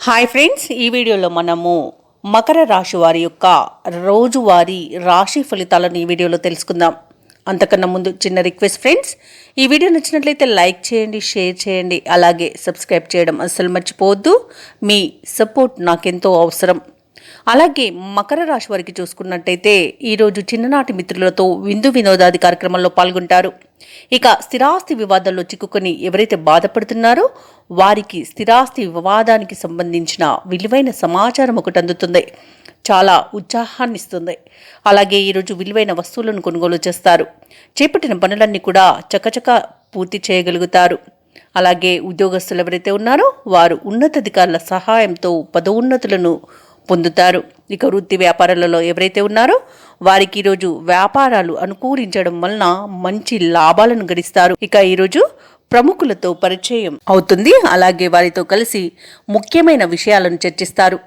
Hi friends, ఈ వీడియోలో మనము మకర రాశి వారి యొక్క రోజువారీ రాశి ఫలితాలను ఈ వీడియోలో తెలుసుకుందాం. అంతకన్నా ముందు చిన్న రిక్వెస్ట్ ఫ్రెండ్స్, ఈ వీడియో నచ్చినట్లయితే లైక్ చేయండి, షేర్ చేయండి, అలాగే సబ్స్క్రైబ్ చేయడం అస్సలు మర్చిపోవద్దు. మీ సపోర్ట్ నాకెంతో అవసరం. అలాగే మకర రాశి వారికి చూసుకున్నట్టయితే ఈరోజు చిన్ననాటి మిత్రులతో విందు వినోదాది కార్యక్రమంలో పాల్గొంటారు. ఇక స్థిరాస్తి వివాదాల్లో చిక్కుకొని ఎవరైతే బాధపడుతున్నారో వారికి స్థిరాస్తి వివాదానికి సంబంధించిన విలువైన సమాచారం ఒకటి అందుతుంది. చాలా ఉత్సాహాన్ని ఇస్తుంది. అలాగే ఈరోజు విలువైన వస్తువులను కొనుగోలు చేస్తారు. చేపట్టిన పనులన్నీ కూడా చకచక పూర్తి చేయగలుగుతారు. అలాగే ఉద్యోగస్తులు ఎవరైతే ఉన్నారో వారు ఉన్నతాధికారుల సహాయంతో పదోన్నతులను పొందుతారు. ఇక వృత్తి వ్యాపారాలలో ఎవరైతే ఉన్నారో వారికి ఈరోజు వ్యాపారాలు అనుకూలించడం వలన మంచి లాభాలను గడిస్తారు. ఇక ఈరోజు ప్రముఖులతో పరిచయం అవుతుంది. అలాగే వారితో కలిసి ముఖ్యమైన విషయాలను చర్చిస్తారు.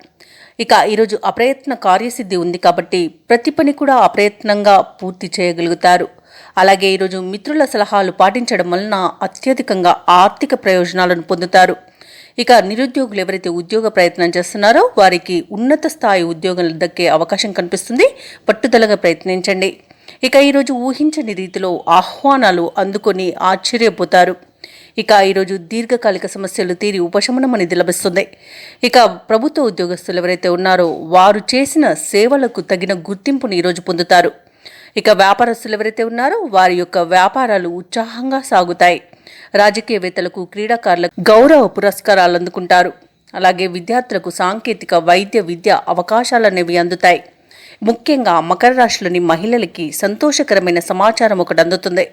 ఇక ఈరోజు అప్రయత్న కార్యసిద్ధి ఉంది కాబట్టి ప్రతి పని కూడా అప్రయత్నంగా పూర్తి చేయగలుగుతారు. అలాగే ఈరోజు మిత్రుల సలహాలు పాటించడం వలన అత్యధికంగా ఆర్థిక ప్రయోజనాలను పొందుతారు. ఇక నిరుద్యోగులు ఎవరైతే ఉద్యోగ ప్రయత్నం చేస్తున్నారో వారికి ఉన్నత స్థాయి ఉద్యోగాలు దక్కే అవకాశం కనిపిస్తుంది. పట్టుదలగా ప్రయత్నించండి. ఇక ఈరోజు ఊహించని రీతిలో ఆహ్వానాలు అందుకొని ఆశ్చర్యపోతారు. ఇక ఈరోజు దీర్ఘకాలిక సమస్యలు తీరి ఉపశమనం అనేది లభిస్తుంది. ఇక ప్రభుత్వ ఉద్యోగస్తులు ఎవరైతే ఉన్నారో వారు చేసిన సేవలకు తగిన గుర్తింపుని ఈరోజు పొందుతారు. ఇక వ్యాపారస్తులు ఎవరైతే ఉన్నారో వారి యొక్క వ్యాపారాలు ఉత్సాహంగా సాగుతాయి. రాజకీయవేత్తలకు, క్రీడాకారులకు గౌరవ పురస్కారాలు అందుకుంటారు. అలాగే విద్యార్థులకు సాంకేతిక, వైద్య, విద్య అవకాశాలనేవి అందుతాయి. ముఖ్యంగా మకర రాశిలోని మహిళలకి సంతోషకరమైన సమాచారం ఒకటి అందుతుంది.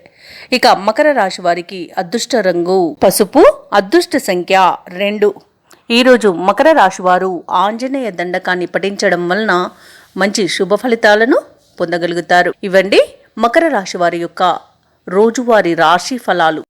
ఇక మకర రాశి వారికి అదృష్ట రంగు పసుపు, అదృష్ట సంఖ్య 2. ఈరోజు మకర రాశి వారు ఆంజనేయ దండకాన్ని పఠించడం వలన మంచి శుభ ఫలితాలను పొందగలుగుతారు. ఇవండి మకర రాశి వారి యొక్క రోజువారీ రాశి ఫలాలు.